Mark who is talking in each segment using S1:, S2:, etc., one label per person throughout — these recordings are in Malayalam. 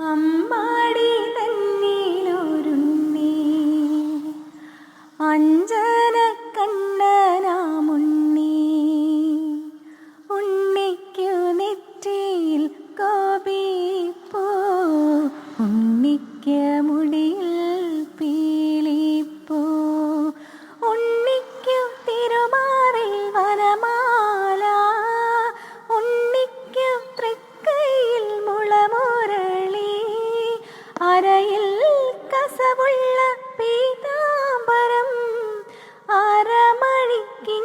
S1: അമ്മാടി തന്നിലൊരുണ്ണി അഞ്ജന കണ്ണനാമുണ്ണി ഉണ്ണിക്കു നെറ്റിയിൽ കോപിപ്പൂ ഉണ്ണിക്ക് മുടിയിൽ പീലിപ്പൂ ഉണ്ണിക്കു തിരുമാറിൽ വനമാല ഉണ്ണിക്കു തൃക്കൈയിൽ മുളമുരളി അരയിൽ കസവുള്ള പീതാംബരം അരമണിക്കിന്നി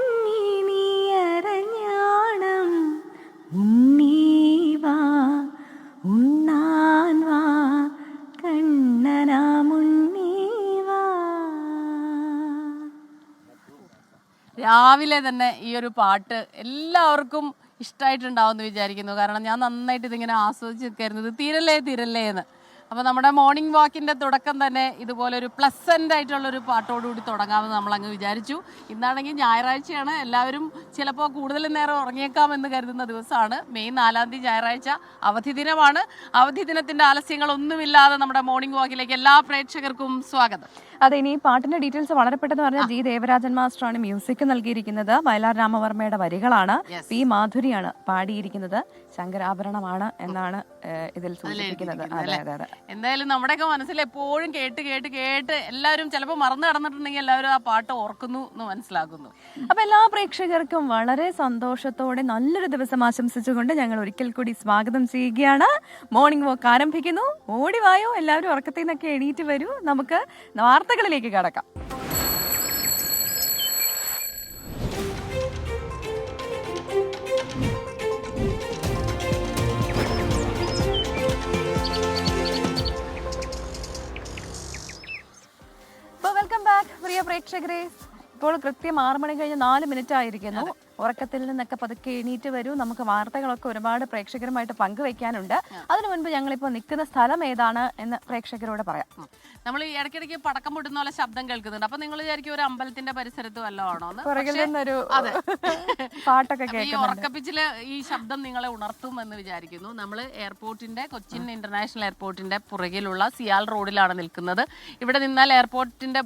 S1: അരഞ്ഞാണം ഉണ്ണീവാ ഉണ്ണാൻ വാ കണ്ണനാമുണ്ണീവാ.
S2: രാവിലെ തന്നെ ഈ ഒരു പാട്ട് എല്ലാവർക്കും ഇഷ്ടമായിട്ടുണ്ടാവും എന്ന് വിചാരിക്കുന്നു. കാരണം ഞാൻ നന്നായിട്ട് ഇതിങ്ങനെ ആസ്വദിച്ച് നിൽക്കായിരുന്നത് തീരല്ലേ തീരല്ലേ എന്ന്. അപ്പോൾ നമ്മുടെ മോർണിംഗ് വാക്കിൻ്റെ തുടക്കം തന്നെ ഇതുപോലെ ഒരു പ്ലസൻ്റ് ആയിട്ടുള്ളൊരു പാട്ടോടുകൂടി തുടങ്ങാമെന്ന് നമ്മളങ്ങ് വിചാരിച്ചു. ഇന്നാണെങ്കിൽ ഞായറാഴ്ചയാണ്, എല്ലാവരും ചിലപ്പോൾ കൂടുതൽ നേരം ഉറങ്ങിയേക്കാമെന്ന് കരുതുന്ന ദിവസമാണ്. മെയ് 4 ഞായറാഴ്ച അവധി ദിനമാണ്. അവധി ദിനത്തിൻ്റെ ആലസ്യങ്ങളൊന്നുമില്ലാതെ നമ്മുടെ മോർണിംഗ് വാക്കിലേക്ക് എല്ലാ പ്രേക്ഷകർക്കും സ്വാഗതം.
S1: അതെ, ഇനി ഈ പാട്ടിന്റെ ഡീറ്റെയിൽസ് വളരെ പെട്ടെന്ന് പറഞ്ഞാൽ ജി ദേവരാജൻ മാസ്റ്ററാണ് മ്യൂസിക് നൽകിയിരിക്കുന്നത്. വയലാർ രാമവർമ്മയുടെ വരികളാണ്. പി മാധുരിയാണ് പാടിയിരിക്കുന്നത്. ശങ്കരാഭരണമാണ് എന്നാണ് ഇതിൽ സൂചിപ്പിക്കുന്നത്. അതെ അതെ അതെ.
S2: എന്തായാലും നമ്മുടെയൊക്കെ മനസ്സിൽ എപ്പോഴും കേട്ട് കേട്ട് കേട്ട് എല്ലാവരും ചിലപ്പോൾ മറന്നു കടന്നിട്ടുണ്ടെങ്കിൽ എല്ലാവരും ആ പാട്ട് ഓർക്കുന്നു എന്ന് മനസ്സിലാക്കുന്നു.
S1: അപ്പൊ എല്ലാ പ്രേക്ഷകർക്കും വളരെ സന്തോഷത്തോടെ നല്ലൊരു ദിവസം ആശംസിച്ചുകൊണ്ട് ഞങ്ങൾ ഒരിക്കൽ കൂടി സ്വാഗതം ചെയ്യുകയാണ്. മോർണിംഗ് വാക്ക് ആരംഭിക്കുന്നു. ഓടിവായോ, എല്ലാവരും ഉറക്കത്തിൽ നിന്നൊക്കെ എണീറ്റ് വരൂ. നമുക്ക് വാർത്തകളിലേക്ക് കടക്കാം. വെൽക്കം ബാക്ക് പ്രിയ പ്രേക്ഷകരെ. ഇപ്പോൾ കൃത്യം 6 മണി കഴിഞ്ഞ് 4 മിനിറ്റ് ആയിരിക്കുന്നു. ഉറക്കത്തിൽ നിന്നൊക്കെ പതുക്കെ എണീറ്റ് വരൂ. നമുക്ക് വാർത്തകളൊക്കെ ഒരുപാട് പ്രേക്ഷകരുമായിട്ട് പങ്കുവെക്കാനുണ്ട്. അതിനു മുൻപ് ഞങ്ങളിപ്പോൾ നിൽക്കുന്ന സ്ഥലം ഏതാണ് എന്ന് പ്രേക്ഷകരോട് പറയാം.
S2: നമ്മൾ ഈ ഇടയ്ക്കിടയ്ക്ക് പടക്കം പൊട്ടുന്ന പോലെ ശബ്ദം കേൾക്കുന്നുണ്ട്. അപ്പൊ നിങ്ങൾ വിചാരിക്കും ഒരു അമ്പലത്തിന്റെ പരിസരത്ത് വല്ലതും ആണോ?
S1: പാട്ടൊക്കെ
S2: ഈ ഉറക്കപ്പിച്ചില് ഈ ശബ്ദം നിങ്ങളെ ഉണർത്തും എന്ന് വിചാരിക്കുന്നു. നമ്മൾ എയർപോർട്ടിന്റെ, കൊച്ചിൻ ഇന്റർനാഷണൽ എയർപോർട്ടിന്റെ പുറകിലുള്ള സിയാൽ റോഡിലാണ് നിൽക്കുന്നത്. ഇവിടെ നിന്നാൽ എയർപോർട്ടിന്റെ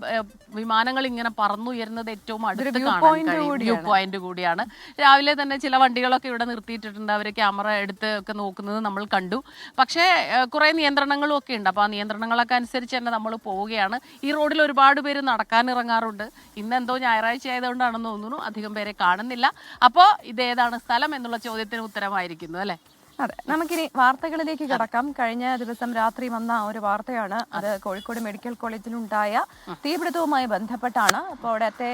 S2: വിമാനങ്ങൾ ഇങ്ങനെ പറന്നുയരുന്നത് ഏറ്റവും അടുത്ത് കാണാൻ കഴിയും. വ്യൂ പോയിന്റ് കൂടിയാണ്. രാവിലെ തന്നെ ചില വണ്ടികളൊക്കെ ഇവിടെ നിർത്തിയിട്ടിട്ടുണ്ട്. അവർ ക്യാമറ എടുത്ത് ഒക്കെ നോക്കുന്നത് നമ്മൾ കണ്ടു. പക്ഷേ കുറെ നിയന്ത്രണങ്ങളും ഒക്കെ ഉണ്ട്. അപ്പൊ ആ നിയന്ത്രണങ്ങളൊക്കെ അനുസരിച്ച് തന്നെ നമ്മൾ പോവുകയാണ്. ഈ റോഡിൽ ഒരുപാട് പേര് നടക്കാൻ ഇറങ്ങാറുണ്ട്. ഇന്നെന്തോ ഞായറാഴ്ച ആയതുകൊണ്ടാണെന്ന് തോന്നുന്നു അധികം പേരെ കാണുന്നില്ല. അപ്പോൾ ഇതേതാണ് സ്ഥലം എന്നുള്ള ചോദ്യത്തിന് ഉത്തരമായിരിക്കുന്നു അല്ലെ?
S1: അതെ, നമുക്കിനി വാർത്തകളിലേക്ക് കടക്കാം. കഴിഞ്ഞ ദിവസം രാത്രി വന്ന ഒരു വാർത്തയാണ്. അത് കോഴിക്കോട് മെഡിക്കൽ കോളേജിലുണ്ടായ തീപിടുത്തവുമായി ബന്ധപ്പെട്ടാണ്. അപ്പോൾ അവിടുത്തെ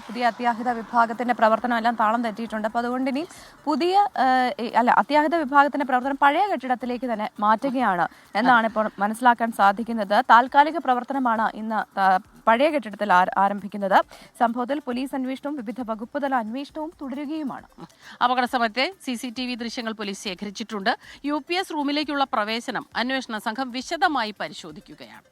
S1: പുതിയ അത്യാഹിത വിഭാഗത്തിന്റെ പ്രവർത്തനം എല്ലാം താളം തെറ്റിയിട്ടുണ്ട്. അപ്പോൾ അതുകൊണ്ട് ഇനി അത്യാഹിത വിഭാഗത്തിന്റെ പ്രവർത്തനം പഴയ കെട്ടിടത്തിലേക്ക് തന്നെ മാറ്റുകയാണ് എന്നാണ് ഇപ്പോൾ മനസ്സിലാക്കാൻ സാധിക്കുന്നത്. താൽക്കാലിക പ്രവർത്തനമാണ് ഇന്ന് പഴയ കെട്ടിടത്തിൽ ആരംഭിക്കുന്നത്. സംഭവത്തിൽ പോലീസ് അന്വേഷണവും വിവിധ വകുപ്പ് തല അന്വേഷണവും തുടരുകയുമാണ്.
S2: അപകട സമയത്തെ CCTV ദൃശ്യങ്ങൾ പോലീസ് ശേഖരിച്ചിട്ടുണ്ട്. UPS റൂമിലേക്കുള്ള പ്രവേശനം അന്വേഷണ സംഘം വിശദമായി പരിശോധിക്കുകയാണ്.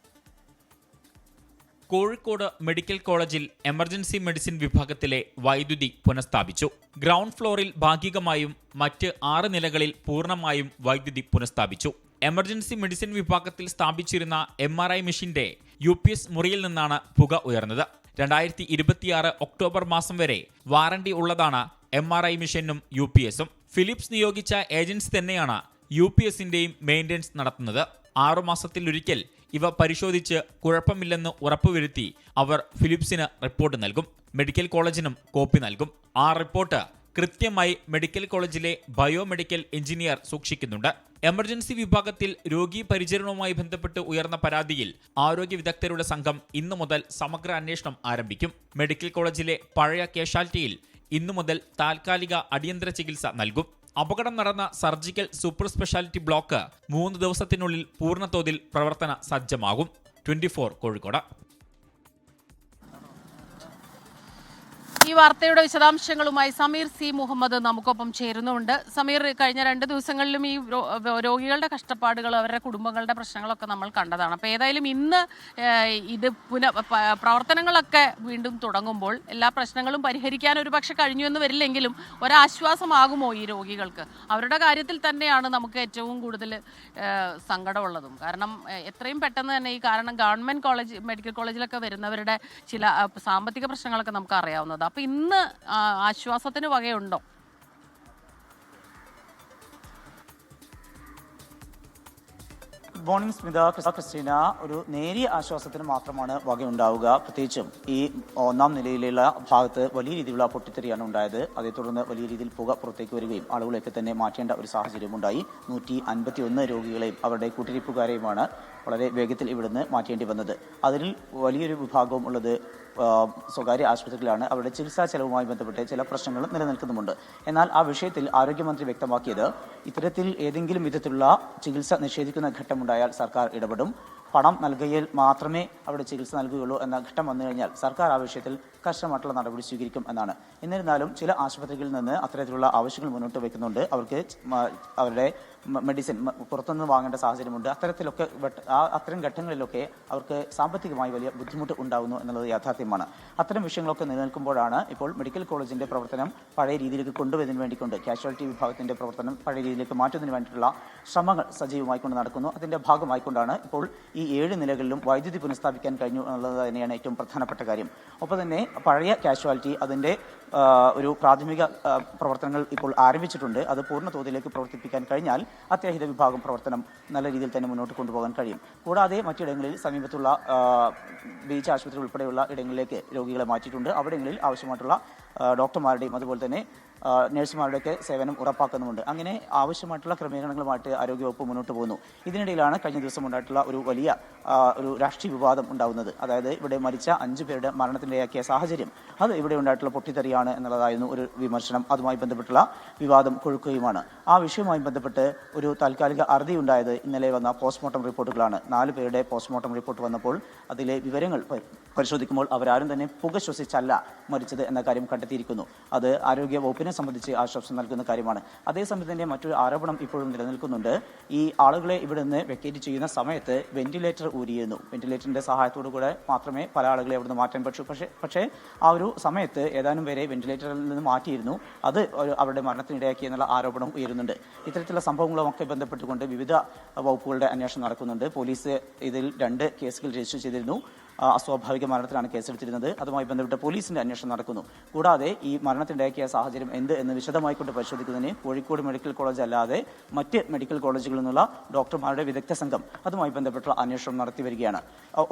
S3: കോഴിക്കോട് മെഡിക്കൽ കോളേജിൽ എമർജൻസി മെഡിസിൻ വിഭാഗത്തിലെ വൈദ്യുതി പുനഃസ്ഥാപിച്ചു. ഗ്രൗണ്ട് ഫ്ലോറിൽ ഭാഗികമായും മറ്റ് 6 നിലകളിൽ പൂർണ്ണമായും വൈദ്യുതി പുനഃസ്ഥാപിച്ചു. എമർജൻസി മെഡിസിൻ വിഭാഗത്തിൽ സ്ഥാപിച്ചിരുന്ന MRI മെഷീന്റെ UPS മുറിയിൽ നിന്നാണ് പുക ഉയർന്നത്. 2026 ഒക്ടോബർ മാസം വരെ വാറണ്ടി ഉള്ളതാണ് MRI മെഷീനും UPSും. ഫിലിപ്സ് നിയോഗിച്ച ഏജൻസി തന്നെയാണ് UPSന്റെയും മെയിൻ്റനൻസ് നടത്തുന്നത്. 6 മാസത്തിലൊരിക്കൽ ഇവ പരിശോധിച്ച് കുഴപ്പമില്ലെന്ന് ഉറപ്പുവരുത്തി അവർ ഫിലിപ്സിന് റിപ്പോർട്ട് നൽകും. മെഡിക്കൽ കോളേജിനും കോപ്പി നൽകും. ആ റിപ്പോർട്ട് കൃത്യമായി മെഡിക്കൽ കോളേജിലെ ബയോമെഡിക്കൽ എഞ്ചിനീയർ സൂക്ഷിക്കുന്നുണ്ട്. എമർജൻസി വിഭാഗത്തിൽ രോഗി പരിചരണവുമായി ബന്ധപ്പെട്ട് ഉയർന്ന പരാതിയിൽ ആരോഗ്യ വിദഗ്ധരുടെ സംഘം ഇന്നു മുതൽ സമഗ്ര അന്വേഷണം ആരംഭിക്കും. മെഡിക്കൽ കോളേജിലെ പഴയ കാഷ്വാലിറ്റിയിൽ ഇന്നു മുതൽ താൽക്കാലിക അടിയന്തര ചികിത്സ നൽകും. അപകടം നടന്ന സർജിക്കൽ സൂപ്പർ സ്പെഷ്യാലിറ്റി ബ്ലോക്ക് 3 ദിവസത്തിനുള്ളിൽ പൂർണ്ണതോതിൽ പ്രവർത്തന സജ്ജമാകും. 24 കോഴിക്കോട്.
S2: ഈ വാർത്തയുടെ വിശദാംശങ്ങളുമായി സമീർ സി മുഹമ്മദ് നമുക്കൊപ്പം ചേരുന്നുണ്ട്. സമീർ, കഴിഞ്ഞ 2 ദിവസങ്ങളിലും ഈ രോഗികളുടെ കഷ്ടപ്പാടുകൾ, അവരുടെ കുടുംബങ്ങളുടെ പ്രശ്നങ്ങളൊക്കെ നമ്മൾ കണ്ടതാണ്. അപ്പോൾ ഏതായാലും ഇന്ന് ഇത് പ്രവർത്തനങ്ങളൊക്കെ വീണ്ടും തുടങ്ങുമ്പോൾ എല്ലാ പ്രശ്നങ്ങളും പരിഹരിക്കാൻ ഒരു പക്ഷെ കഴിഞ്ഞു എന്ന് വരില്ലെങ്കിലും ഒരാശ്വാസമാകുമോ ഈ രോഗികൾക്ക്? അവരുടെ കാര്യത്തിൽ തന്നെയാണ് നമുക്ക് ഏറ്റവും കൂടുതൽ സങ്കടമുള്ളതും. കാരണം എത്രയും പെട്ടെന്ന് തന്നെ കാരണം ഗവൺമെൻറ് മെഡിക്കൽ കോളേജിലൊക്കെ വരുന്നവരുടെ ചില സാമ്പത്തിക പ്രശ്നങ്ങളൊക്കെ നമുക്ക് അറിയാവുന്നത്. അപ്പൊ ഇന്ന് ആശ്വാസത്തിന് വകയുണ്ടോ?
S4: Good morning Smitha, Christina. ഒരു നേരിയ ആശ്വാസത്തിന് മാത്രമാണ് വകയുണ്ടാവുക. പ്രത്യേകിച്ചും ഈ 1ാം നിലയിലുള്ള ഭാഗത്ത് വലിയ രീതിയിലുള്ള പൊട്ടിത്തെറിയാണ് ഉണ്ടായത്. അതേ തുടർന്ന് വലിയ രീതിയിൽ പുക പുറത്തേക്ക് വരികയും ആളുകളെയൊക്കെ തന്നെ മാറ്റേണ്ട ഒരു സാഹചര്യം ഉണ്ടായി. 151 രോഗികളെയും അവരുടെ കൂട്ടിരിപ്പുകാരെയുമാണ് വളരെ വേഗത്തിൽ ഇവിടുന്ന് മാറ്റേണ്ടി വന്നത്. അതിൽ വലിയൊരു വിഭാഗവും ഉള്ളത് സ്വകാര്യ ആശുപത്രികളാണ്. അവരുടെ ചികിത്സാ ചെലവുമായി ബന്ധപ്പെട്ട് ചില പ്രശ്നങ്ങൾ നിലനിൽക്കുന്നുമുണ്ട്. എന്നാൽ ആ വിഷയത്തിൽ ആരോഗ്യമന്ത്രി വ്യക്തമാക്കിയത്, ഇത്തരത്തിൽ ഏതെങ്കിലും വിധത്തിലുള്ള ചികിത്സ നിഷേധിക്കുന്ന ഘട്ടമുണ്ടായാൽ സർക്കാർ ഇടപെടും. പണം നൽകിയാൽ മാത്രമേ അവിടെ ചികിത്സ നൽകുകയുള്ളൂ എന്ന ഘട്ടം വന്നു കഴിഞ്ഞാൽ സർക്കാർ ആ വിഷയത്തിൽ കർശനമായിട്ടുള്ള നടപടി സ്വീകരിക്കും എന്നാണ്. എന്നിരുന്നാലും ചില ആശുപത്രികളിൽ നിന്ന് അത്തരത്തിലുള്ള ആവശ്യങ്ങൾ മുന്നോട്ട് വയ്ക്കുന്നുണ്ട്. അവർക്ക് അവരുടെ മെഡിസിൻ പുറത്തുനിന്ന് വാങ്ങേണ്ട സാഹചര്യമുണ്ട്. അത്തരം ഘട്ടങ്ങളിലൊക്കെ അവർക്ക് സാമ്പത്തികമായി വലിയ ബുദ്ധിമുട്ട് ഉണ്ടാകുന്നു എന്നുള്ളത് യാഥാർത്ഥ്യമാണ്. അത്തരം വിഷയങ്ങളൊക്കെ നിലനിൽക്കുമ്പോഴാണ് ഇപ്പോൾ മെഡിക്കൽ കോളേജിന്റെ പ്രവർത്തനം പഴയ രീതിയിലേക്ക് കൊണ്ടുവരുന്നതിന് വേണ്ടിക്കൊണ്ട് കാഷ്വാലിറ്റി വിഭാഗത്തിന്റെ പ്രവർത്തനം പഴയ രീതിയിലേക്ക് മാറ്റുന്നതിന് വേണ്ടിയിട്ടുള്ള ശ്രമങ്ങൾ സജീവമായിക്കൊണ്ട് നടക്കുന്നു. അതിന്റെ ഭാഗമായിക്കൊണ്ടാണ് ഇപ്പോൾ ഈ 7 നിലകളിലും വൈദ്യുതി പുനഃസ്ഥാപിക്കാൻ കഴിഞ്ഞു എന്നുള്ളത് തന്നെയാണ് ഏറ്റവും പ്രധാനപ്പെട്ട കാര്യം. ഒപ്പം തന്നെ പഴയ കാഷ്വാലിറ്റി അതിന്റെ ഒരു പ്രാഥമിക പ്രവർത്തനങ്ങൾ ഇപ്പോൾ ആരംഭിച്ചിട്ടുണ്ട്. അത് പൂർണ്ണ തോതിലേക്ക് പ്രവർത്തിപ്പിക്കാൻ കഴിഞ്ഞാൽ അത്യാഹിത വിഭാഗം പ്രവർത്തനം നല്ല രീതിയിൽ തന്നെ മുന്നോട്ട് കൊണ്ടുപോകാൻ കഴിയും. കൂടാതെ മറ്റിടങ്ങളിൽ സമീപത്തുള്ള ബീച്ച് ആശുപത്രി ഉൾപ്പെടെയുള്ള ഇടങ്ങളിലേക്ക് രോഗികളെ മാറ്റിയിട്ടുണ്ട്. അവിടങ്ങളിൽ ആവശ്യമായിട്ടുള്ള ഡോക്ടർമാരുടെയും അതുപോലെ തന്നെ നഴ്സുമാരുടെയൊക്കെ സേവനം ഉറപ്പാക്കുന്നുമുണ്ട്. അങ്ങനെ ആവശ്യമായിട്ടുള്ള ക്രമീകരണങ്ങളുമായിട്ട് ആരോഗ്യവകുപ്പ് മുന്നോട്ട് പോകുന്നു. ഇതിനിടയിലാണ് കഴിഞ്ഞ ദിവസം ഉണ്ടായിട്ടുള്ള ഒരു വലിയ ഒരു രാഷ്ട്രീയ വിവാദം ഉണ്ടാകുന്നത്. അതായത് ഇവിടെ മരിച്ച 5 പേരുടെ മരണത്തിനിടയാക്കിയ സാഹചര്യം, അത് ഇവിടെ ഉണ്ടായിട്ടുള്ള പൊട്ടിത്തെറിയാണ് എന്നുള്ളതായിരുന്നു ഒരു വിമർശനം. അതുമായി ബന്ധപ്പെട്ടുള്ള വിവാദം കൊഴുക്കുകയുമാണ്. ആ വിഷയവുമായി ബന്ധപ്പെട്ട് ഒരു താൽക്കാലിക അറുതി ഉണ്ടായത് ഇന്നലെ വന്ന പോസ്റ്റ്മോർട്ടം റിപ്പോർട്ടുകളാണ്. 4 പേരുടെ പോസ്റ്റ്മോർട്ടം റിപ്പോർട്ട് വന്നപ്പോൾ അതിലെ വിവരങ്ങൾ പരിശോധിക്കുമ്പോൾ അവരാരും തന്നെ പുക ശ്വസിച്ചല്ല മരിച്ചത് എന്ന കാര്യം കണ്ടെത്തിയിരിക്കുന്നു. അത് ആരോഗ്യ വകുപ്പിനെ സംബന്ധിച്ച് ആശ്വാസം നൽകുന്ന കാര്യമാണ്. അതേസമയം തന്നെ മറ്റൊരു ആരോപണം ഇപ്പോഴും നിലനിൽക്കുന്നുണ്ട്. ഈ ആളുകളെ ഇവിടെ നിന്ന് വെക്കേറ്റ് ചെയ്യുന്ന സമയത്ത് വെന്റിലേറ്റർ ഊരിയിരുന്നു. വെന്റിലേറ്ററിന്റെ സഹായത്തോടു കൂടെ മാത്രമേ പല ആളുകളെ അവിടുന്ന് മാറ്റാൻ പറ്റൂ. പക്ഷേ ആ ഒരു സമയത്ത് ഏതാനും പേരെ വെന്റിലേറ്ററിൽ നിന്ന് മാറ്റിയിരുന്നു. അത് അവരുടെ മരണത്തിനിടയാക്കി എന്നുള്ള ആരോപണം ഉയരുന്നുണ്ട്. ഇത്തരത്തിലുള്ള സംഭവങ്ങളുമൊക്കെ ബന്ധപ്പെട്ടുകൊണ്ട് വിവിധ വകുപ്പുകളുടെ അന്വേഷണം നടക്കുന്നുണ്ട്. പോലീസ് ഇതിൽ 2 കേസുകൾ രജിസ്റ്റർ ചെയ്തിരുന്നു. അസ്വാഭാവിക മരണത്തിലാണ് കേസെടുത്തിരുന്നത്. അതുമായി ബന്ധപ്പെട്ട് പോലീസിന്റെ അന്വേഷണം നടക്കുന്നു. കൂടാതെ ഈ മരണത്തിനുണ്ടാക്കിയ സാഹചര്യം എന്ത് എന്ന് വിശദമായിക്കൊണ്ട് പരിശോധിക്കുന്നതിന് കോഴിക്കോട് മെഡിക്കൽ കോളേജ് അല്ലാതെ മറ്റ് മെഡിക്കൽ കോളേജുകളിൽ നിന്നുള്ള ഡോക്ടർമാരുടെ വിദഗ്ധ സംഘം അതുമായി ബന്ധപ്പെട്ടുള്ള അന്വേഷണം നടത്തി വരികയാണ്.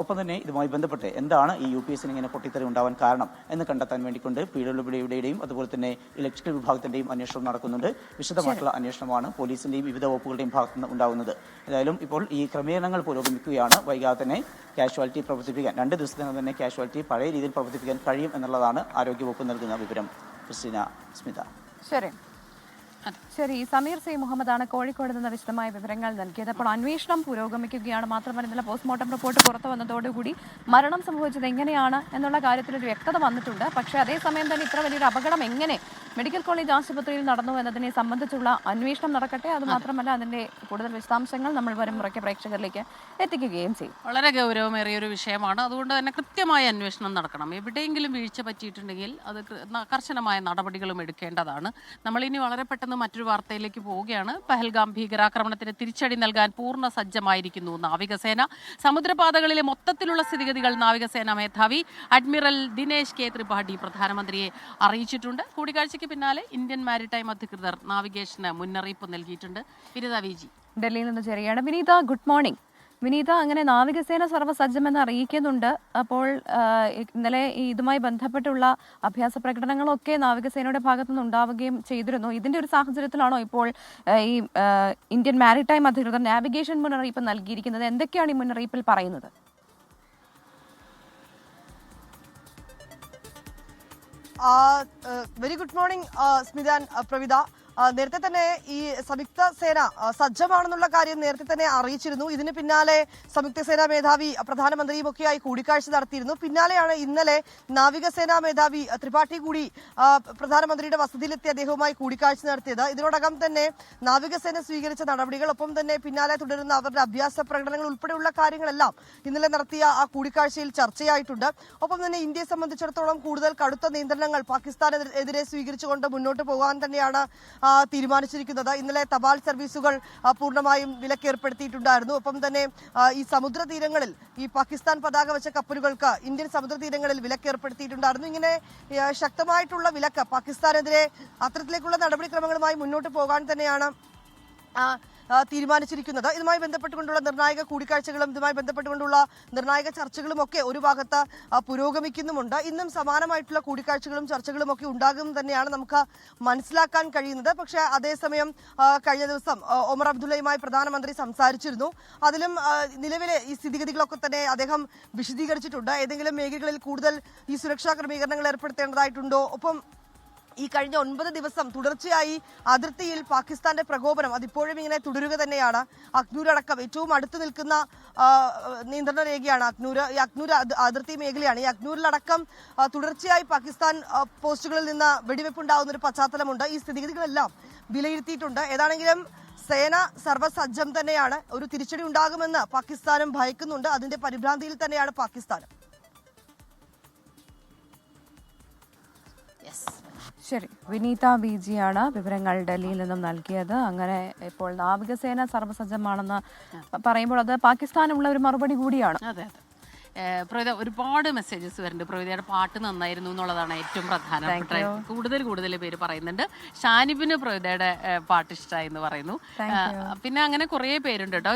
S4: ഒപ്പം തന്നെ ഇതുമായി ബന്ധപ്പെട്ട് എന്താണ് ഈ UPSന് ഇങ്ങനെ പൊട്ടിത്തെറി ഉണ്ടാവാൻ കാരണം എന്ന് കണ്ടെത്താൻ വേണ്ടിക്കൊണ്ട് PWDയുടെയും അതുപോലെ തന്നെ ഇലക്ട്രിക്കൽ വിഭാഗത്തിന്റെയും അന്വേഷണം നടക്കുന്നുണ്ട്. വിശദമായിട്ടുള്ള അന്വേഷണമാണ് പോലീസിന്റെയും വിവിധ വകുപ്പുകളുടെയും ഭാഗത്തു നിന്ന് ഉണ്ടാകുന്നത്. ഏതായാലും ഇപ്പോൾ ഈ ക്രമീകരണങ്ങൾ പുരോഗമിക്കുകയാണ്. വൈകാതെ തന്നെ കാഷ്വാലിറ്റി പ്രവർത്തിപ്പിക്കാൻ 2 ദിവസത്തിനകം തന്നെ കാഷ്വാലിറ്റി പഴയ രീതിയിൽ പ്രവർത്തിപ്പിക്കാൻ കഴിയും എന്നുള്ളതാണ് ആരോഗ്യവകുപ്പ് നൽകുന്ന വിവരം. ക്രിസ്റ്റീന, സ്മിത.
S1: ശരി, സമീർ സി മുഹമ്മദാണ് കോഴിക്കോട് നിന്ന് വിശദമായ വിവരങ്ങൾ നൽകിയത്. അപ്പോൾ അന്വേഷണം പുരോഗമിക്കുകയാണ്. മാത്രമല്ല ഇന്നലെ പോസ്റ്റ്മോർട്ടം റിപ്പോർട്ട് പുറത്തു വന്നതോടുകൂടി മരണം സംഭവിച്ചത് എങ്ങനെയാണ് എന്നുള്ള കാര്യത്തിൽ ഒരു വ്യക്തത വന്നിട്ടുണ്ട്. പക്ഷേ അതേസമയം തന്നെ ഇത്ര വലിയൊരു അപകടം എങ്ങനെ മെഡിക്കൽ കോളേജ് ആശുപത്രിയിൽ നടന്നു എന്നതിനെ സംബന്ധിച്ചുള്ള അന്വേഷണം നടക്കട്ടെ. അത് മാത്രമല്ല അതിന്റെ കൂടുതൽ വിശദാംശങ്ങൾ നമ്മൾ വരും മുറയ്ക്ക് പ്രേക്ഷകരിലേക്ക് എത്തിക്കുകയും ചെയ്യും.
S2: വളരെ ഗൗരവമേറിയ ഒരു വിഷയമാണ്. അതുകൊണ്ട് തന്നെ കൃത്യമായ അന്വേഷണം നടക്കണം. എവിടെയെങ്കിലും വീഴ്ച പറ്റിയിട്ടുണ്ടെങ്കിൽ അത് കർശനമായ നടപടികളും എടുക്കേണ്ടതാണ്. നമ്മളിനി വളരെ പെട്ടെന്ന് മറ്റൊരു വാർത്തയിലേക്ക് പോവുകയാണ്. പഹൽഗാം ഭീകരാക്രമണത്തിന് തിരിച്ചടി നൽകാൻ പൂർണ്ണ സജ്ജമായിരിക്കുന്നു നാവികസേന. സമുദ്രപാതകളിലെ മൊത്തത്തിലുള്ള സ്ഥിതിഗതികൾ നാവികസേന മേധാവി അഡ്മിറൽ ദിനേശ് കെ ത്രിപാഠി പ്രധാനമന്ത്രിയെ അറിയിച്ചിട്ടുണ്ട്. കൂടിക്കാഴ്ചയ്ക്ക് പിന്നാലെ ഇന്ത്യൻ മാരിടൈം അധികൃതർ നാവിഗേഷന് മുന്നറിയിപ്പ് നൽകിയിട്ടുണ്ട്. വിനീത വിജി
S1: ഡൽഹിയിൽ നിന്ന് ചേരുകയാണ്. വിനീത, ഗുഡ് മോർണിംഗ്. വിനീത, അങ്ങനെ നാവികസേന സർവ്വസജ്ജമെന്ന് അറിയിക്കുന്നുണ്ട്. അപ്പോൾ ഇന്നലെ ഇതുമായി ബന്ധപ്പെട്ടുള്ള അഭ്യാസ പ്രകടനങ്ങളൊക്കെ നാവികസേനയുടെ ഭാഗത്തുനിന്ന് ഉണ്ടാവുകയും ചെയ്തിരുന്നു. ഇതിന്റെ ഒരു സാഹചര്യത്തിലാണോ ഇപ്പോൾ ഈ ഇന്ത്യൻ മാരിടൈം അധികൃതർ നാവിഗേഷൻ മുന്നറിയിപ്പ് നൽകിയിരിക്കുന്നത്? എന്തൊക്കെയാണ് ഈ മുന്നറിയിപ്പിൽ പറയുന്നത്?
S5: Very good morning, Smita and Pravida. നേരത്തെ തന്നെ ഈ സംയുക്ത സേന സജ്ജമാണെന്നുള്ള കാര്യം നേരത്തെ തന്നെ അറിയിച്ചിരുന്നു. ഇതിന് പിന്നാലെ സംയുക്ത സേനാ മേധാവി പ്രധാനമന്ത്രിയും ഒക്കെയായി കൂടിക്കാഴ്ച നടത്തിയിരുന്നു. പിന്നാലെയാണ് ഇന്നലെ നാവികസേനാ മേധാവി ത്രിപാഠി കൂടി പ്രധാനമന്ത്രിയുടെ വസതിയിലെത്തി അദ്ദേഹവുമായി കൂടിക്കാഴ്ച നടത്തിയത്. ഇതിനോടകം തന്നെ നാവികസേന സ്വീകരിച്ച നടപടികൾ, ഒപ്പം തന്നെ പിന്നാലെ തുടരുന്ന അവരുടെ അഭ്യാസ പ്രകടനങ്ങൾ ഉൾപ്പെടെയുള്ള കാര്യങ്ങളെല്ലാം ഇന്നലെ നടത്തിയ ആ കൂടിക്കാഴ്ചയിൽ ചർച്ചയായിട്ടുണ്ട്. ഒപ്പം തന്നെ ഇന്ത്യയെ സംബന്ധിച്ചിടത്തോളം കൂടുതൽ കടുത്ത നിയന്ത്രണങ്ങൾ പാകിസ്ഥാനെതിരെ സ്വീകരിച്ചുകൊണ്ട് മുന്നോട്ട് പോകാൻ തന്നെയാണ് തീരുമാനിച്ചിരിക്കുന്നത്. ഇന്നലെ തപാൽ സർവീസുകൾ പൂർണ്ണമായും വിലക്കേർപ്പെടുത്തിയിട്ടുണ്ടായിരുന്നു. ഒപ്പം തന്നെ ഈ സമുദ്ര തീരങ്ങളിൽ ഈ പാകിസ്ഥാൻ പതാക വെച്ച കപ്പലുകൾക്ക് ഇന്ത്യൻ സമുദ്ര തീരങ്ങളിൽ വിലക്കേർപ്പെടുത്തിയിട്ടുണ്ടായിരുന്നു. ഇങ്ങനെ ശക്തമായിട്ടുള്ള വിലക്ക് പാകിസ്ഥാനെതിരെ അത്തരത്തിലേക്കുള്ള നടപടിക്രമങ്ങളുമായി മുന്നോട്ട് പോകാൻ തന്നെയാണ് തീരുമാനിച്ചിരിക്കുന്നത്. ഇതുമായി ബന്ധപ്പെട്ടുകൊണ്ടുള്ള നിർണായക കൂടിക്കാഴ്ചകളും ഇതുമായി ബന്ധപ്പെട്ടുകൊണ്ടുള്ള നിർണായക ചർച്ചകളും ഒക്കെ ഒരു ഭാഗത്ത് പുരോഗമിക്കുന്നുമുണ്ട്. ഇന്നും സമാനമായിട്ടുള്ള കൂടിക്കാഴ്ചകളും ചർച്ചകളും ഒക്കെ ഉണ്ടാകും തന്നെയാണ് നമുക്ക് മനസ്സിലാക്കാൻ കഴിയുന്നത്. പക്ഷേ അതേസമയം കഴിഞ്ഞ ദിവസം ഒമർ അബ്ദുള്ളയുമായി പ്രധാനമന്ത്രി സംസാരിച്ചിരുന്നു. അതിലും നിലവിലെ ഈ സ്ഥിതിഗതികളൊക്കെ തന്നെ അദ്ദേഹം വിശദീകരിച്ചിട്ടുണ്ട്. ഏതെങ്കിലും മേഖലകളിൽ കൂടുതൽ ഈ സുരക്ഷാ ക്രമീകരണങ്ങൾ ഏർപ്പെടുത്തേണ്ടതായിട്ടുണ്ടോ, ഒപ്പം ഈ കഴിഞ്ഞ 9 ദിവസം തുടർച്ചയായി അതിർത്തിയിൽ പാകിസ്ഥാന്റെ പ്രകോപനം അതിപ്പോഴും ഇങ്ങനെ തുടരുക തന്നെയാണ്. അഖ്നൂർ അടക്കം ഏറ്റവും അടുത്ത് നിൽക്കുന്ന നിയന്ത്രണ രേഖയാണ് അഖ്നൂർ. ഈ അഖ്നൂർ അതിർത്തി മേഖലയാണ്. ഈ അഖ്നൂരിലടക്കം തുടർച്ചയായി പാകിസ്ഥാൻ പോസ്റ്റുകളിൽ നിന്ന് വെടിവെപ്പുണ്ടാകുന്ന ഒരു പശ്ചാത്തലമുണ്ട്. ഈ സ്ഥിതിഗതികളെല്ലാം വിലയിരുത്തിയിട്ടുണ്ട്. ഏതാണെങ്കിലും സേന സർവ്വസജ്ജം തന്നെയാണ്. ഒരു തിരിച്ചടി ഉണ്ടാകുമെന്ന് പാകിസ്ഥാനും ഭയക്കുന്നുണ്ട്. അതിന്റെ പരിഭ്രാന്തിയിൽ തന്നെയാണ് പാകിസ്ഥാനും.
S1: ശരി, വിനീത ബിജിയാണ് വിവരങ്ങൾ ഡൽഹിയിൽ നിന്നും നൽകിയത്. അങ്ങനെ ഇപ്പോൾ നാവികസേന സർവ്വസജ്ജമാണെന്ന് പറയുമ്പോൾ അത് പാകിസ്ഥാനുള്ള ഒരു മറുപടി കൂടിയാണ്.
S2: അതെ അതെ. പ്രവിത, ഒരുപാട് മെസ്സേജസ് വരുന്നുണ്ട്. പ്രവിതയുടെ പാട്ട് നന്നായിരുന്നു എന്നുള്ളതാണ് ഏറ്റവും പ്രധാനപ്പെട്ട. കൂടുതൽ പേര് പറയുന്നുണ്ട്. ഷാനിബിന് പ്രവിതയുടെ പാട്ട് ഇഷ്ടമായി എന്ന് പറയുന്നു. പിന്നെ അങ്ങനെ കുറേ പേരുണ്ട് കേട്ടോ.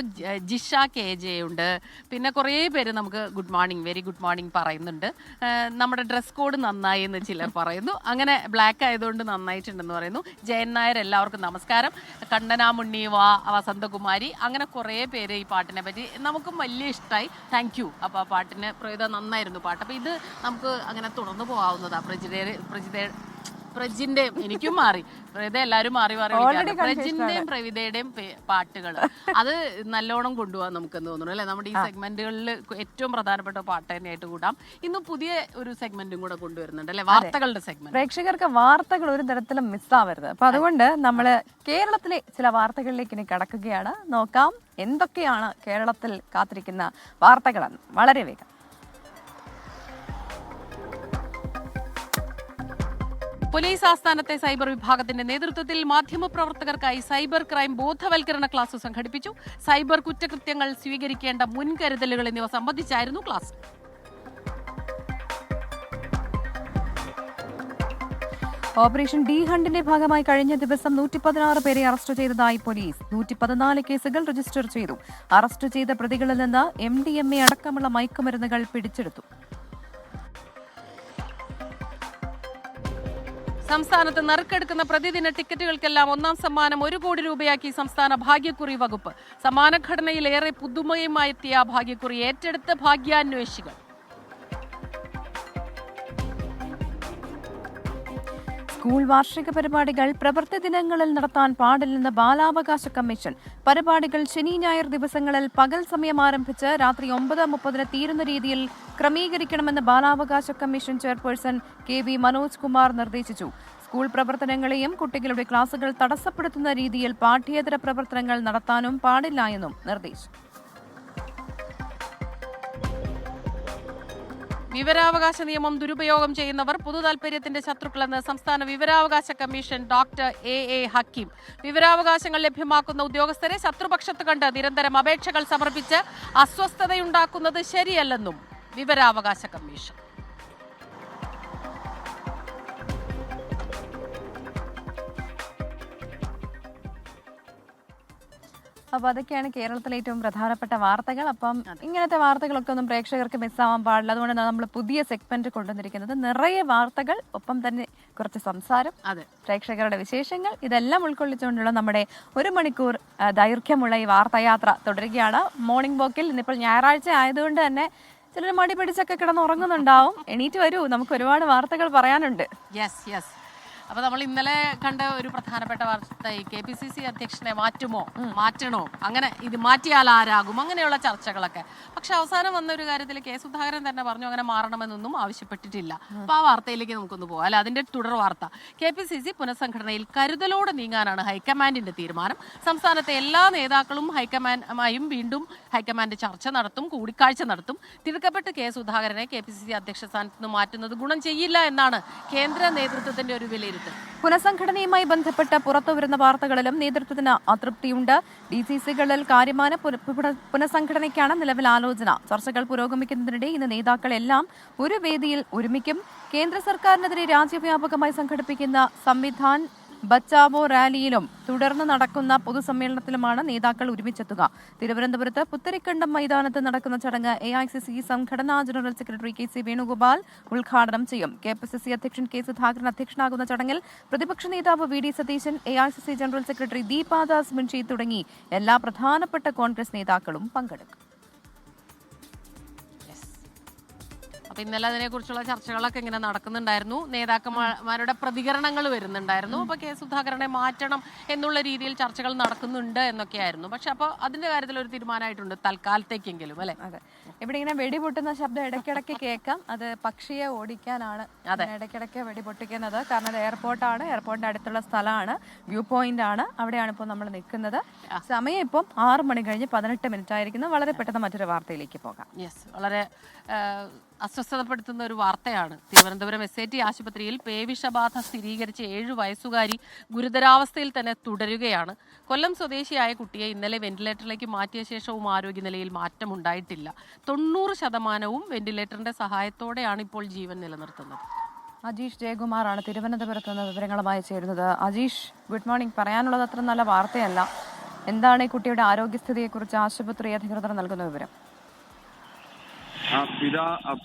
S2: ജിഷ KJ ഉണ്ട്. പിന്നെ കുറേ പേര് നമുക്ക് good morning, very good morning പറയുന്നുണ്ട്. നമ്മുടെ ഡ്രസ് കോഡ് നന്നായി എന്ന് ചിലർ പറയുന്നു. അങ്ങനെ ബ്ലാക്ക് ആയതുകൊണ്ട് നന്നായിട്ടുണ്ടെന്ന് പറയുന്നു. ജയൻ നായർ എല്ലാവർക്കും നമസ്കാരം. കണ്ണനാമുണ്ണി വസന്തകുമാരി, അങ്ങനെ കുറേ പേര് ഈ പാട്ടിനെ പറ്റി നമുക്കും വലിയ ഇഷ്ടമായി. Thank you. അപ്പോൾ ആ പാട്ടിന് പ്രവിത നന്നായിരുന്നു പാട്ട്. അപ്പോൾ ഇത് നമുക്ക് അങ്ങനെ തുടർന്ന് പോകാവുന്നതാ. പ്രജിന്റെയും എനിക്കും മാറി, പ്രവിത എല്ലാവരും മാറി പ്രജിന്റെയും പ്രവിതയുടെയും പാട്ടുകൾ അത് നല്ലോണം കൊണ്ടുപോകാൻ നമുക്കെന്ന് തോന്നുന്നു അല്ലെ. നമ്മുടെ ഈ സെഗ്മെന്റുകളിൽ ഏറ്റവും പ്രധാനപ്പെട്ട പാട്ട് തന്നെയായിട്ട് കൂടാം. ഇന്ന് പുതിയ ഒരു സെഗ്മെന്റും കൂടെ കൊണ്ടുവരുന്നുണ്ട് അല്ലെ, വാർത്തകളുടെ സെഗ്മെന്റ്.
S1: പ്രേക്ഷകർക്ക് വാർത്തകൾ ഒരു തരത്തിലും മിസ്സാവരുത്. അപ്പൊ അതുകൊണ്ട് നമ്മള് കേരളത്തിലെ ചില വാർത്തകളിലേക്ക് ഇനി കടക്കുകയാണ്. നോക്കാം എന്തൊക്കെയാണ് കേരളത്തിൽ കാത്തിരിക്കുന്ന വാർത്തകളെന്ന് വളരെ വേഗം.
S2: പോലീസ് ആസ്ഥാനത്തെ സൈബർ വിഭാഗത്തിന്റെ നേതൃത്വത്തിൽ മാധ്യമപ്രവർത്തകർക്കായി സൈബർ ക്രൈം ബോധവൽക്കരണ ക്ലാസ് സംഘടിപ്പിച്ചു. സൈബർ കുറ്റകൃത്യങ്ങൾ സ്വീകരിക്കേണ്ട മുൻകരുതലുകൾ എന്നിവ സംബന്ധിച്ചായിരുന്നു ക്ലാസ്.
S1: ഓപ്പറേഷൻ ഡി ഹണ്ടിന്റെ ഭാഗമായി കഴിഞ്ഞ ദിവസം 116 പേരെ അറസ്റ്റ് ചെയ്തതായി പോലീസ്. 114 കേസുകൾ രജിസ്റ്റർ ചെയ്തു. അറസ്റ്റ് ചെയ്ത പ്രതികളിൽ നിന്ന് MDMA അടക്കമുള്ള മയക്കുമരുന്നുകൾ പിടിച്ചെടുത്തു.
S2: സംസ്ഥാനത്ത് നറുക്കെടുക്കുന്ന പ്രതിദിന ടിക്കറ്റുകൾക്കെല്ലാം ഒന്നാം സമ്മാനം 1 കോടി രൂപയാക്കി സംസ്ഥാന ഭാഗ്യക്കുറി വകുപ്പ്. സമ്മാനഘടനയിൽ ഏറെ പുതുമയുമായെത്തിയ ഭാഗ്യക്കുറി ഏറ്റെടുത്ത് ഭാഗ്യാന്വേഷികൾ.
S1: സ്കൂൾ വാർഷിക പരിപാടികൾ പ്രവൃത്തി ദിനങ്ങളിൽ നടത്താൻ പാടില്ലെന്ന് ബാലാവകാശ കമ്മീഷൻ. പരിപാടികൾ ശനി ഞായർ ദിവസങ്ങളിൽ പകൽ സമയം ആരംഭിച്ച് രാത്രി 9:30 തീരുന്ന രീതിയിൽ ക്രമീകരിക്കണമെന്ന് ബാലാവകാശ commission chairperson KV Manoj Kumar നിർദ്ദേശിച്ചു. സ്കൂൾ പ്രവർത്തനങ്ങളെയും കുട്ടികളുടെ ക്ലാസുകൾ തടസ്സപ്പെടുത്തുന്ന രീതിയിൽ പാഠ്യേതര പ്രവർത്തനങ്ങൾ നടത്താനും പാടില്ല എന്നും നിർദ്ദേശിച്ചു.
S2: വിവരാവകാശ നിയമം ദുരുപയോഗം ചെയ്യുന്നവർ പൊതുതാൽപര്യത്തിന്റെ ശത്രുക്കളെന്ന് സംസ്ഥാന വിവരാവകാശ കമ്മീഷൻ ഡോക്ടർ AA ഹക്കീം. വിവരാവകാശങ്ങൾ ലഭ്യമാക്കുന്ന ഉദ്യോഗസ്ഥരെ ശത്രുപക്ഷത്ത് കണ്ട് നിരന്തരം അപേക്ഷകൾ സമർപ്പിച്ച് അസ്വസ്ഥതയുണ്ടാക്കുന്നത് ശരിയല്ലെന്നും വിവരാവകാശ കമ്മീഷൻ.
S1: അപ്പോൾ അതൊക്കെയാണ് കേരളത്തിലെ ഏറ്റവും പ്രധാനപ്പെട്ട വാർത്തകൾ. അപ്പം ഇങ്ങനത്തെ വാർത്തകളൊക്കെ ഒന്നും പ്രേക്ഷകർക്ക് മിസ്സാവാൻ പാടില്ല. അതുകൊണ്ടാണ് നമ്മൾ പുതിയ സെഗ്മെന്റ് കൊണ്ടുവന്നിരിക്കുന്നത്. നിറയെ വാർത്തകൾ, ഒപ്പം തന്നെ കുറച്ച് സംസാരം, പ്രേക്ഷകരുടെ വിശേഷങ്ങൾ, ഇതെല്ലാം ഉൾക്കൊള്ളിച്ചുകൊണ്ടുള്ള നമ്മുടെ 1 മണിക്കൂർ ദൈർഘ്യമുള്ള ഈ വാർത്തായാത്ര തുടരുകയാണ്. മോർണിംഗ് വോക്കിൽ ഇന്നിപ്പോൾ ഞായറാഴ്ച ആയതുകൊണ്ട് തന്നെ ചിലർ മടി പിടിച്ചൊക്കെ കിടന്നുറങ്ങുന്നുണ്ടാവും. എണീറ്റ് വരൂ, നമുക്ക് ഒരുപാട് വാർത്തകൾ പറയാനുണ്ട്.
S2: അപ്പൊ നമ്മൾ ഇന്നലെ കണ്ട ഒരു പ്രധാനപ്പെട്ട വാർത്ത KPCC അധ്യക്ഷനെ മാറ്റണോ, അങ്ങനെ ഇത് മാറ്റിയാൽ ആരാകും, അങ്ങനെയുള്ള ചർച്ചകളൊക്കെ. പക്ഷെ അവസാനം വന്ന ഒരു കാര്യത്തിൽ കെ സുധാകരൻ തന്നെ പറഞ്ഞു അങ്ങനെ മാറണമെന്നൊന്നും ആവശ്യപ്പെട്ടിട്ടില്ല. അപ്പൊ ആ വാർത്തയിലേക്ക് നമുക്കൊന്ന് പോകാം. അല്ല, അതിന്റെ തുടർ വാർത്ത, KPCC പുനഃസംഘടനയിൽ കരുതലോടെ നീങ്ങാനാണ് ഹൈക്കമാൻഡിന്റെ തീരുമാനം. സംസ്ഥാനത്തെ എല്ലാ നേതാക്കളും ഹൈക്കമാൻഡുമായും വീണ്ടും ഹൈക്കമാൻഡ് ചർച്ച നടത്തും, കൂടിക്കാഴ്ച നടത്തും. തിടുക്കപ്പെട്ട് കെ സുധാകരനെ KPCC അധ്യക്ഷ സ്ഥാനത്ത് നിന്ന് മാറ്റുന്നത് ഗുണം ചെയ്യില്ല എന്നാണ് കേന്ദ്ര നേതൃത്വത്തിന്റെ ഒരു വിലയിരുത്തൽ.
S1: പുനഃസംഘടനയുമായി ബന്ധപ്പെട്ട പുറത്തുവരുന്ന വാർത്തകളിലും നേതൃത്വത്തിന് അതൃപ്തിയുണ്ട്. DCC-കളിൽ കാര്യമായ പുനഃസംഘടനയ്ക്കാണ് നിലവിൽ ആലോചന. ചർച്ചകൾ പുരോഗമിക്കുന്നതിനിടെ ഇന്ന് നേതാക്കളെല്ലാം ഒരു വേദിയിൽ ഒരുമിക്കും. കേന്ദ്ര സർക്കാരിനെതിരെ രാജ്യവ്യാപകമായി സംഘടിപ്പിക്കുന്ന സംവിധാൻ ബച്ചാവോ റാലിയിലും തുടർന്ന് നടക്കുന്ന പൊതുസമ്മേളനത്തിലുമാണ് നേതാക്കൾ ഒരുമിച്ചെത്തുക. തിരുവനന്തപുരത്ത് പുത്തരിക്കണ്ടം മൈതാനത്ത് നടക്കുന്ന ചടങ്ങ് AICC സംഘടനാ ജനറൽ സെക്രട്ടറി KC വേണുഗോപാൽ ഉദ്ഘാടനം ചെയ്യും. KPCC അധ്യക്ഷൻ കെ സുധാകരൻ അധ്യക്ഷനാകുന്ന ചടങ്ങിൽ പ്രതിപക്ഷ നേതാവ് VD Satheesan, AICC general secretary Deepa Das Munshi തുടങ്ങി എല്ലാ പ്രധാനപ്പെട്ട കോൺഗ്രസ് നേതാക്കളും പങ്കെടുക്കും.
S2: അപ്പൊ ഇന്നലെ അതിനെക്കുറിച്ചുള്ള ചർച്ചകളൊക്കെ ഇങ്ങനെ നടക്കുന്നുണ്ടായിരുന്നു. നേതാക്കന്മാരുടെ പ്രതികരണങ്ങൾ വരുന്നുണ്ടായിരുന്നു. അപ്പൊ കെ സുധാകരനെ മാറ്റണം എന്നുള്ള രീതിയിൽ ചർച്ചകൾ നടക്കുന്നുണ്ട് എന്നൊക്കെയായിരുന്നു. പക്ഷെ അപ്പോൾ അതിന്റെ കാര്യത്തിൽ ഒരു തീരുമാനമായിട്ടുണ്ട് തൽക്കാലത്തേക്കെങ്കിലും, അല്ലെ?
S1: അതെ, ഇവിടെ ഇങ്ങനെ വെടിപൊട്ടുന്ന ശബ്ദം ഇടയ്ക്കിടയ്ക്ക് കേൾക്കാം. അത് പക്ഷിയെ ഓടിക്കാനാണ് ഇടയ്ക്കിടയ്ക്ക് വെടിപൊട്ടിക്കുന്നത്. കാരണം അത് എയർപോർട്ടാണ്, എയർപോർട്ടിന്റെ അടുത്തുള്ള സ്ഥലമാണ്, വ്യൂ പോയിന്റ് ആണ്. അവിടെയാണ് ഇപ്പോൾ നമ്മൾ നിൽക്കുന്നത്. സമയം ഇപ്പം 6 മണി കഴിഞ്ഞ് 18 മിനിറ്റ് ആയിരിക്കുന്നു. വളരെ പെട്ടെന്ന് മറ്റൊരു വാർത്തയിലേക്ക് പോകാം.
S2: യെസ്, വളരെ അസ്വസ്ഥതപ്പെടുത്തുന്ന ഒരു വാർത്തയാണ്. തിരുവനന്തപുരം SAT ആശുപത്രിയിൽ പേവിഷബാധ സ്ഥിരീകരിച്ച 7 വയസ്സുകാരി ഗുരുതരാവസ്ഥയിൽ തന്നെ തുടരുകയാണ്. കൊല്ലം സ്വദേശിയായ കുട്ടിയെ ഇന്നലെ വെന്റിലേറ്ററിലേക്ക് മാറ്റിയ ശേഷവും ആരോഗ്യനിലയിൽ മാറ്റമുണ്ടായിട്ടില്ല. 90% വെന്റിലേറ്ററിന്റെ സഹായത്തോടെയാണ് ഇപ്പോൾ ജീവൻ നിലനിർത്തുന്നത്.
S1: അജീഷ് ജയകുമാറാണ് തിരുവനന്തപുരത്ത് നിന്ന് വിവരങ്ങളുമായി ചേരുന്നത്. Ajeesh, good morning. പറയാനുള്ളത് അത്ര നല്ല വാർത്തയല്ല. എന്താണ് ഈ കുട്ടിയുടെ ആരോഗ്യസ്ഥിതിയെക്കുറിച്ച് ആശുപത്രി അധികൃതർ നൽകുന്ന വിവരം?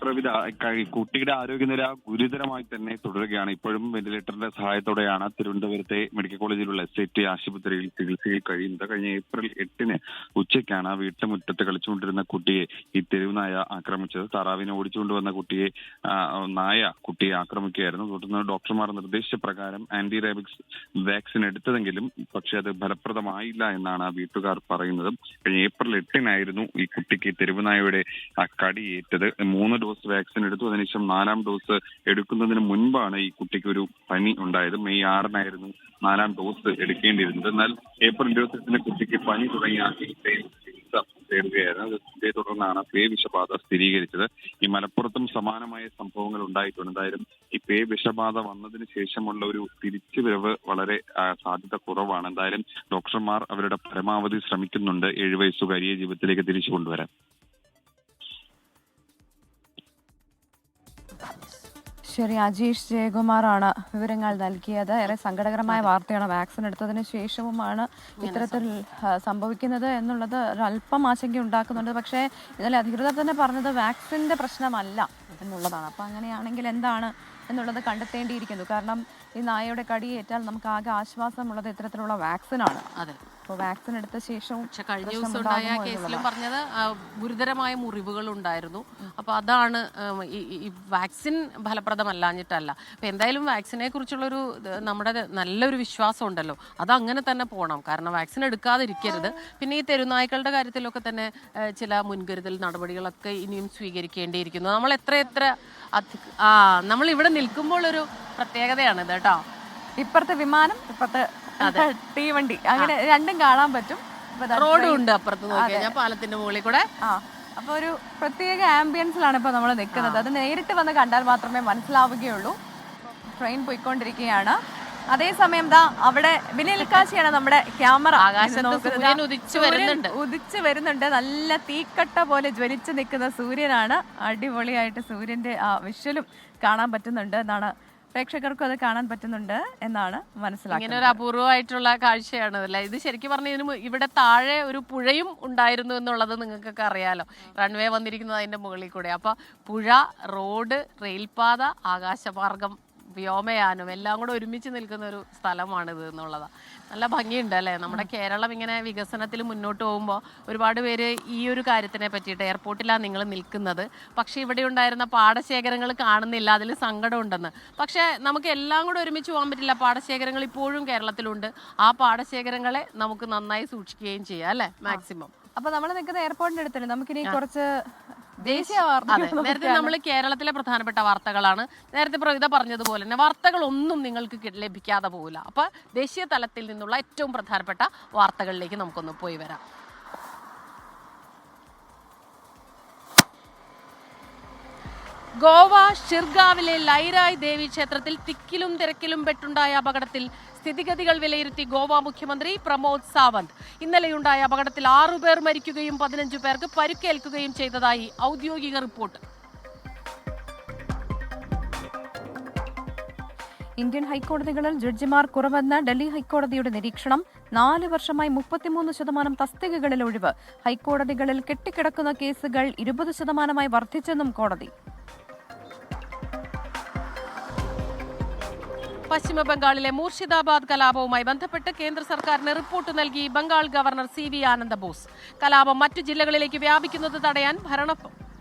S6: പ്രവിധ, കുട്ടിയുടെ ആരോഗ്യനില ഗുരുതരമായി തന്നെ തുടരുകയാണ്. ഇപ്പോഴും വെന്റിലേറ്ററിന്റെ സഹായത്തോടെയാണ് തിരുവനന്തപുരത്തെ മെഡിക്കൽ കോളേജിലുള്ള SAT ആശുപത്രിയിൽ ചികിത്സയിൽ കഴിയുന്നത്. കഴിഞ്ഞ ഏപ്രിൽ 8 ഉച്ചയ്ക്കാണ് വീട്ടുമുറ്റത്ത് കളിച്ചുകൊണ്ടിരുന്ന കുട്ടിയെ ഈ തെരുവുനായ ആക്രമിച്ചത്. താറാവിനെ ഓടിച്ചുകൊണ്ടുവന്ന കുട്ടിയെ ആക്രമിക്കുകയായിരുന്നു. തുടർന്ന് ഡോക്ടർമാർ നിർദ്ദേശിച്ച പ്രകാരം ആന്റി റാബിക്സ് വാക്സിൻ എടുത്തതെങ്കിലും പക്ഷെ അത് ഫലപ്രദമായില്ല എന്നാണ് വീട്ടുകാർ പറയുന്നത്. കഴിഞ്ഞ ഏപ്രിൽ 8 ഈ കുട്ടിക്ക് തെരുവുനായയുടെ കടി ഏറ്റത്. 3 ഡോസ് വാക്സിൻ എടുത്തു. അതിനുശേഷം 4ാം ഡോസ് എടുക്കുന്നതിന് മുൻപാണ് ഈ കുട്ടിക്ക് ഒരു പനി ഉണ്ടായത്. മെയ് 6 4ാം ഡോസ് എടുക്കേണ്ടിയിരുന്നത്. എന്നാൽ ഏപ്രിൽ 28 കുട്ടിക്ക് പനി തുടങ്ങിയ ചികിത്സ തേടുകയായിരുന്നു. ഇതേ തുടർന്നാണ് പേവിഷബാധ സ്ഥിരീകരിച്ചത്. ഈ മലപ്പുറത്തും സമാനമായ സംഭവങ്ങൾ ഉണ്ടായിട്ടുണ്ട്. എന്തായാലും ഈ പേവിഷബാധ വന്നതിന് ശേഷമുള്ള ഒരു തിരിച്ചുവരവ് വളരെ സാധ്യത കുറവാണ്. എന്തായാലും ഡോക്ടർമാർ അവരുടെ പരമാവധി ശ്രമിക്കുന്നുണ്ട് 7 വയസ്സുകാരിയെ ജീവിതത്തിലേക്ക് തിരിച്ചു കൊണ്ടുവരാൻ.
S1: ശരി, അജീഷ് ജയകുമാറാണ് വിവരങ്ങൾ നൽകിയത്. ഏറെ സങ്കടകരമായ വാർത്തയാണ്. വാക്സിൻ എടുത്തതിന് ശേഷവുമാണ് ഇത്തരത്തിൽ സംഭവിക്കുന്നത് എന്നുള്ളത് ഒരല്പം ആശങ്ക ഉണ്ടാക്കുന്നുണ്ട്. പക്ഷേ ഇന്നലെ അധികൃതർ തന്നെ പറഞ്ഞത് വാക്സിൻ്റെ പ്രശ്നമല്ല എന്നുള്ളതാണ്. അപ്പം അങ്ങനെയാണെങ്കിൽ എന്താണ് എന്നുള്ളത് കണ്ടെത്തേണ്ടിയിരിക്കുന്നു. കാരണം ഈ നായയുടെ കടിയേറ്റാൽ നമുക്ക് ആകെ ആശ്വാസമുള്ളത് ഇത്തരത്തിലുള്ള വാക്സിനാണ്.
S2: അതെ,
S1: അപ്പോൾ വാക്സിൻ എടുത്ത ശേഷവും
S2: പക്ഷെ കഴിഞ്ഞ ദിവസം ഉണ്ടായ കേസിലും പറഞ്ഞത് ഗുരുതരമായ മുറിവുകൾ ഉണ്ടായിരുന്നു. അപ്പോൾ അതാണ് ഈ വാക്സിൻ ഫലപ്രദമല്ലാഞ്ഞിട്ടല്ല. അപ്പോൾ എന്തായാലും വാക്സിനെ കുറിച്ചുള്ളൊരു നമ്മുടെ നല്ലൊരു വിശ്വാസം ഉണ്ടല്ലോ, അത് അങ്ങനെ തന്നെ പോകണം. കാരണം വാക്സിൻ എടുക്കാതിരിക്കരുത്. പിന്നെ ഈ തെരുനായ്ക്കളുടെ കാര്യത്തിലൊക്കെ തന്നെ ചില മുൻകരുതൽ നടപടികളൊക്കെ ഇനിയും സ്വീകരിക്കേണ്ടിയിരിക്കുന്നു. നമ്മൾ എത്ര നമ്മൾ ഇവിടെ നിൽക്കുമ്പോൾ ഒരു പ്രത്യേകതയാണിത് കേട്ടോ.
S1: ഇപ്പുറത്തെ വിമാനം, ഇപ്പുറത്തെ തീവണ്ടി, അങ്ങനെ രണ്ടും കാണാൻ പറ്റും.
S2: റോഡും ഉണ്ട് അപ്പുറത്ത് നോക്കിയാൽ പാലത്തിന്റെ മുകളിൽ കൂടെ.
S1: അപ്പൊ ഒരു പ്രത്യേക ആംബിയൻസിലാണ് ഇപ്പൊ നമ്മൾ നിൽക്കുന്നത്. അത് നേരിട്ട് വന്ന് കണ്ടാൽ മാത്രമേ മനസ്സിലാവുകയുള്ളൂ. ട്രെയിൻ പോയിക്കൊണ്ടിരിക്കുകയാണ്. അതേസമയം അവിടെ വിനിൽക്കാശിയാണ് നമ്മുടെ ക്യാമറ. ഉദിച്ചു വരുന്നുണ്ട്. നല്ല തീക്കട്ട പോലെ ജ്വലിച്ചു നിൽക്കുന്ന സൂര്യനാണ്. അടിപൊളിയായിട്ട് സൂര്യന്റെ ആ വിഷ്വലും കാണാൻ പറ്റുന്നുണ്ട് എന്നാണ്, പ്രേക്ഷകർക്കും അത് കാണാൻ പറ്റുന്നുണ്ട് എന്നാണ് മനസ്സിലാക്കുന്നത്.
S2: ഇങ്ങനെ ഒരു അപൂർവമായിട്ടുള്ള കാഴ്ചയാണ് അല്ലേ ഇത്. ശരിക്കും പറഞ്ഞ ഇവിടെ താഴെ ഒരു പുഴയും ഉണ്ടായിരുന്നു എന്നുള്ളത് നിങ്ങൾക്കൊക്കെ അറിയാലോ. റൺവേ വന്നിരിക്കുന്നത് അതിന്റെ മുകളിൽ കൂടെ. അപ്പൊ പുഴ, റോഡ്, റെയിൽപാത, ആകാശമാർഗം വ്യോമയാനം എല്ലാം കൂടെ ഒരുമിച്ച് നിൽക്കുന്ന ഒരു സ്ഥലമാണിത് എന്നുള്ളതാണ്. നല്ല ഭംഗിയുണ്ട് അല്ലേ? നമ്മുടെ കേരളം ഇങ്ങനെ വികസനത്തിൽ മുന്നോട്ട് പോകുമ്പോൾ ഒരുപാട് പേര് ഈ ഒരു കാര്യത്തിനെ പറ്റിയിട്ട്, എയർപോർട്ടിലാണ് നിങ്ങൾ നിൽക്കുന്നത്, പക്ഷേ ഇവിടെ ഉണ്ടായിരുന്ന പാടശേഖരങ്ങൾ കാണുന്നില്ല, അതിൽ സങ്കടമുണ്ടെന്ന്. പക്ഷേ നമുക്ക് എല്ലാം കൂടെ ഒരുമിച്ച് പോകാൻ പറ്റില്ല. പാടശേഖരങ്ങൾ ഇപ്പോഴും കേരളത്തിലുണ്ട്. ആ പാടശേഖരങ്ങളെ നമുക്ക് നന്നായി സൂക്ഷിക്കുകയും ചെയ്യാം അല്ലേ? മാക്സിമം.
S1: അപ്പൊ നമ്മൾ നിൽക്കുന്ന എയർപോർട്ടിന്റെ അടുത്തല്ലേ, നമുക്കിനി കുറച്ച് ദേശീയ
S2: അതെ, നേരത്തെ നമ്മൾ കേരളത്തിലെ പ്രധാനപ്പെട്ട വാർത്തകളാണ്. നേരത്തെ പ്രവിത പറഞ്ഞതുപോലെ തന്നെ വാർത്തകളൊന്നും നിങ്ങൾക്ക് ലഭിക്കാതെ പോകില്ല. അപ്പൊ ദേശീയ തലത്തിൽ നിന്നുള്ള ഏറ്റവും പ്രധാനപ്പെട്ട വാർത്തകളിലേക്ക് നമുക്കൊന്ന് പോയി വരാം. ഗോവ ഷിർഗാവിലെ ലൈരായ് ദേവി ക്ഷേത്രത്തിൽ തിക്കിലും തിരക്കിലും പെട്ടുണ്ടായ അപകടത്തിൽ സ്ഥിതിഗതികൾ വിലയിരുത്തി ഗോവ മുഖ്യമന്ത്രി പ്രമോദ് സാവന്ത്. ഇന്നലെയുണ്ടായ അപകടത്തിൽ 6 പേർ മരിക്കുകയും 15 പേർക്ക് പരിക്കേൽക്കുകയും ചെയ്തതായി ഔദ്യോഗിക റിപ്പോർട്ട്.
S1: ഇന്ത്യൻ ഹൈക്കോടതികളിൽ ജഡ്ജിമാർ കുറവെന്ന ഡൽഹി ഹൈക്കോടതിയുടെ നിരീക്ഷണം. 4 വർഷമായി 33% തസ്തികകളിൽ ഒഴിവ്. ഹൈക്കോടതികളിൽ കെട്ടിക്കിടക്കുന്ന കേസുകൾ 20% വർദ്ധിച്ചെന്നും കോടതി.
S2: പശ്ചിമ ബംഗാളിലെ മൂർഷിദാബാദ് കലാപവുമായി ബന്ധപ്പെട്ട് കേന്ദ്ര സർക്കാരിന് റിപ്പോർട്ട് നൽകി ബംഗാൾ ഗവർണർ CV ആനന്ദബോസ്. കലാപം മറ്റു ജില്ലകളിലേക്ക് വ്യാപിക്കുന്നത് തടയാൻ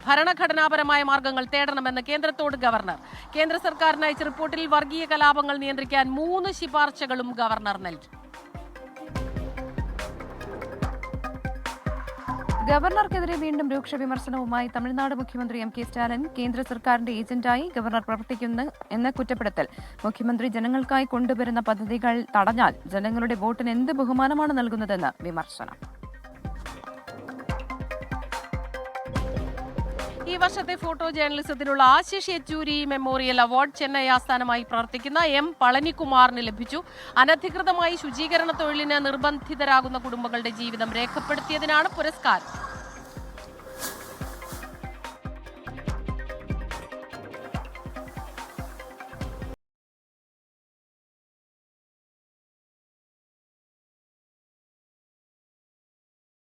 S2: ഭരണഘടനാപരമായ മാർഗങ്ങൾ തേടണമെന്ന് കേന്ദ്രത്തോട് ഗവർണർ. കേന്ദ്ര സർക്കാരിന് അയച്ച റിപ്പോർട്ടിൽ വർഗീയ കലാപങ്ങൾ നിയന്ത്രിക്കാൻ 3 ശുപാർശകളും ഗവർണർ നൽകി.
S1: ഗവർണർക്കെതിരെ വീണ്ടും രൂക്ഷ വിമർശനവുമായി തമിഴ്നാട് മുഖ്യമന്ത്രി MK സ്റ്റാലിൻ. കേന്ദ്ര സർക്കാരിന്റെ ഏജന്റായി ഗവർണർ പ്രവർത്തിക്കുന്നു എന്ന കുറ്റപ്പെടുത്തൽ. മുഖ്യമന്ത്രി ജനങ്ങൾക്കായി കൊണ്ടുവരുന്ന പദ്ധതികൾ തടഞ്ഞാൽ ജനങ്ങളുടെ വോട്ടിന് എന്ത് ബഹുമാനമാണ് നൽകുന്നതെന്ന് വിമർശനം.
S2: ഈ വർഷത്തെ ഫോട്ടോ ജേർണലിസത്തിനുള്ള ആശിഷ് യെച്ചൂരി മെമ്മോറിയൽ അവാർഡ് ചെന്നൈ ആസ്ഥാനമായി പ്രവർത്തിക്കുന്ന M പളനികുമാറിന് ലഭിച്ചു. അനധികൃതമായി ശുചീകരണ തൊഴിലിന് നിർബന്ധിതരാകുന്ന കുടുംബങ്ങളുടെ ജീവിതം രേഖപ്പെടുത്തിയതിനാണ് പുരസ്കാരം.